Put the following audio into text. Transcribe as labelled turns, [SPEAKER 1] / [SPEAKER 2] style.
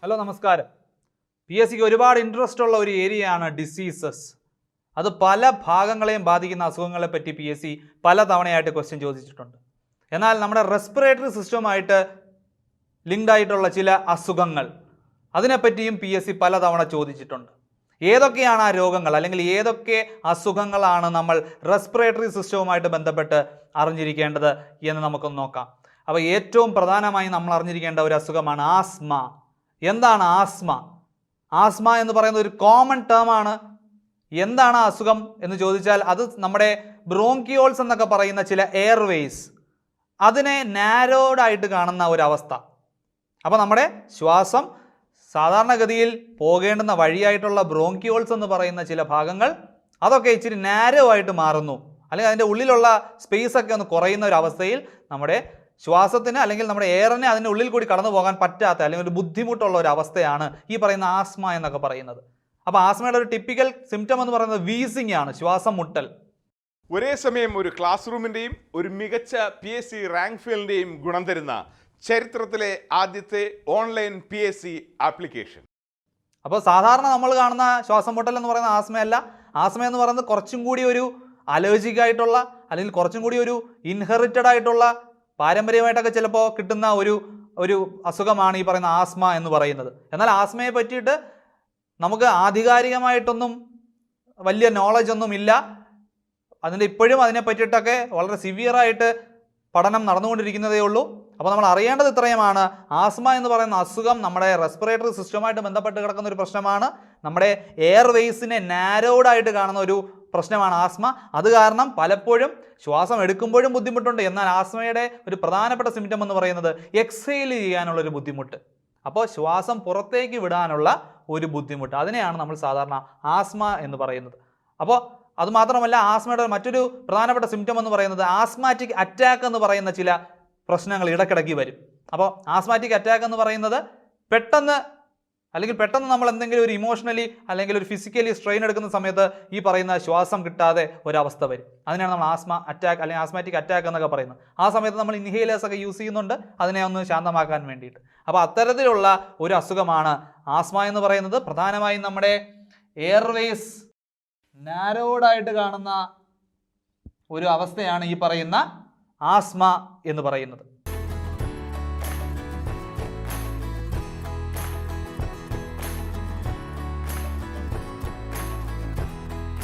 [SPEAKER 1] Hello നമസ്കാരം. PSCക്ക് ഒരുപാട് interest ഉള്ള ഒരു ഏരിയയാണ് ഡിസീസസ്. അത് പല ഭാഗങ്ങളെയും ബാധിക്കുന്ന അസുഖങ്ങളെ പറ്റി PSC പല തവണയായിട്ട് ക്വസ്റ്റ്യൻ ചോദിച്ചിട്ടുണ്ട്. എന്നാൽ നമ്മുടെ റെസ്പിറേറ്ററി സിസ്റ്റവുമായിട്ട് ലിങ്ക്ഡ് ആയിട്ടുള്ള ചില അസുഖങ്ങൾ അതിനെപ്പറ്റിയും PSC പല തവണ ചോദിച്ചിട്ടുണ്ട്. ഏതൊക്കെയാണ് ആ രോഗങ്ങൾ അല്ലെങ്കിൽ ഏതൊക്കെ അസുഖങ്ങളാണ് നമ്മൾ റെസ്പിറേറ്ററി സിസ്റ്റവുമായിട്ട് ബന്ധപ്പെട്ട് അറിഞ്ഞിരിക്കേണ്ടത് എന്ന് നമുക്കൊന്ന് നോക്കാം. അപ്പോൾ ഏറ്റവും പ്രധാനമായി നമ്മൾ അറിഞ്ഞിരിക്കേണ്ട ഒരു അസുഖമാണ് ആസ്മ. എന്താണ് ആസ്മ? ആസ്മ എന്ന് പറയുന്നത് ഒരു കോമൺ ടേം ആണ്. എന്താണ് അസുഖം എന്ന് ചോദിച്ചാൽ അത് നമ്മുടെ ബ്രോങ്കിയോൾസ് എന്നൊക്കെ പറയുന്ന ചില എയർവേസ് അതിനെ നാരോഡ് ആയിട്ട് കാണുന്ന ഒരവസ്ഥ. അപ്പോൾ നമ്മുടെ ശ്വാസം സാധാരണഗതിയിൽ പോകേണ്ടുന്ന വഴിയായിട്ടുള്ള ബ്രോങ്കിയോൾസ് എന്ന് പറയുന്ന ചില ഭാഗങ്ങൾ അതൊക്കെ ഇച്ചിരി നാരോ ആയിട്ട് മാറുന്നു, അല്ലെങ്കിൽ അതിൻ്റെ ഉള്ളിലുള്ള സ്പേസ് ഒക്കെ ഒന്ന് കുറയുന്ന ഒരു അവസ്ഥയിൽ നമ്മുടെ ശ്വാസത്തിന് അല്ലെങ്കിൽ നമ്മുടെ എയറിനെ അതിൻ്റെ ഉള്ളിൽ കൂടി കടന്നു പോകാൻ പറ്റാത്ത അല്ലെങ്കിൽ ഒരു ബുദ്ധിമുട്ടുള്ള ഒരു അവസ്ഥയാണ് ഈ പറയുന്ന ആസ്മ എന്നൊക്കെ പറയുന്നത്. അപ്പോൾ ആസ്മയുടെ ഒരു ടിപ്പിക്കൽ സിംറ്റം എന്ന് പറയുന്നത് വീസിംഗ് ആണ്, ശ്വാസം മുട്ടൽ.
[SPEAKER 2] ഒരേ സമയം ഒരു ക്ലാസ് റൂമിൻ്റെയും ഒരു മികച്ച PSC റാങ്ക് ഫീൽഡിൻ്റെയും ഗുണം തരുന്ന ചരിത്രത്തിലെ ആദ്യത്തെ ഓൺലൈൻ PSC ആപ്ലിക്കേഷൻ.
[SPEAKER 1] അപ്പോൾ സാധാരണ നമ്മൾ കാണുന്ന ശ്വാസം മുട്ടൽ എന്ന് പറയുന്ന ആസ്മയല്ല. ആസ്മ എന്ന് പറയുന്നത് കുറച്ചും കൂടി ഒരു അലർജിക് ആയിട്ടുള്ള അല്ലെങ്കിൽ കുറച്ചും കൂടി ഒരു ഇൻഹെറിറ്റഡ് ആയിട്ടുള്ള പാരമ്പര്യമായിട്ടൊക്കെ ചിലപ്പോൾ കിട്ടുന്ന ഒരു അസുഖമാണ് ഈ പറയുന്ന ആസ്മ എന്ന് പറയുന്നത്. എന്നാൽ ആസ്മയെ പറ്റിയിട്ട് നമുക്ക് ആധികാരികമായിട്ടൊന്നും വലിയ നോളജ് ഒന്നും ഇല്ല. ഇപ്പോഴും അതിനെ പറ്റിയിട്ടൊക്കെ വളരെ സിവിയറായിട്ട് പഠനം നടന്നുകൊണ്ടിരിക്കുന്നതേ ഉള്ളൂ. അപ്പോൾ നമ്മൾ അറിയേണ്ടത് ഇത്രയുമാണ്. ആസ്മ എന്ന് പറയുന്ന അസുഖം നമ്മുടെ റെസ്പിറേറ്ററി സിസ്റ്റവുമായിട്ട് ബന്ധപ്പെട്ട് കിടക്കുന്ന ഒരു പ്രശ്നമാണ്. നമ്മുടെ എയർവേസിനെ നാരോഡായിട്ട് കാണുന്ന ഒരു പ്രശ്നമാണ് ആസ്മ. അത് കാരണം പലപ്പോഴും ശ്വാസം എടുക്കുമ്പോഴും ബുദ്ധിമുട്ടുണ്ട്. എന്നാൽ ആസ്മയുടെ ഒരു പ്രധാനപ്പെട്ട സിംറ്റം എന്ന് പറയുന്നത് എക്സെയിൽ ചെയ്യാനുള്ളൊരു ബുദ്ധിമുട്ട്. അപ്പോൾ ശ്വാസം പുറത്തേക്ക് വിടാനുള്ള ഒരു ബുദ്ധിമുട്ട്, അതിനെയാണ് നമ്മൾ സാധാരണ ആസ്മ എന്ന് പറയുന്നത്. അപ്പോൾ അതുമാത്രമല്ല, ആസ്മയുടെ മറ്റൊരു പ്രധാനപ്പെട്ട സിംറ്റം എന്ന് പറയുന്നത് ആസ്മാറ്റിക് അറ്റാക്ക് എന്ന് പറയുന്ന ചില പ്രശ്നങ്ങൾ ഇടയ്ക്കിടയ്ക്ക് വരും. അപ്പോൾ ആസ്മാറ്റിക് അറ്റാക്ക് എന്ന് പറയുന്നത് പെട്ടെന്ന് നമ്മൾ എന്തെങ്കിലും ഒരു ഇമോഷണലി അല്ലെങ്കിൽ ഒരു ഫിസിക്കലി സ്ട്രെയിൻ എടുക്കുന്ന സമയത്ത് ഈ പറയുന്ന ശ്വാസം കിട്ടാതെ ഒരവസ്ഥ വരും. അതിനാണ് നമ്മൾ ആസ്മ അറ്റാക്ക് അല്ലെങ്കിൽ ആസ്മാറ്റിക് അറ്റാക്ക് എന്നൊക്കെ പറയുന്നത്. ആ സമയത്ത് നമ്മൾ ഇൻഹേലേഴ്സ് ഒക്കെ യൂസ് ചെയ്യുന്നുണ്ട് അതിനെ ഒന്ന് ശാന്തമാക്കാൻ വേണ്ടിയിട്ട്. അപ്പോൾ അത്തരത്തിലുള്ള ഒരു അസുഖമാണ് ആസ്മ എന്ന് പറയുന്നത്. പ്രധാനമായും നമ്മുടെ എയർവേസ് നാരോഡായിട്ട് കാണുന്ന ഒരു അവസ്ഥയാണ് ഈ പറയുന്ന ആസ്മ എന്ന് പറയുന്നത്.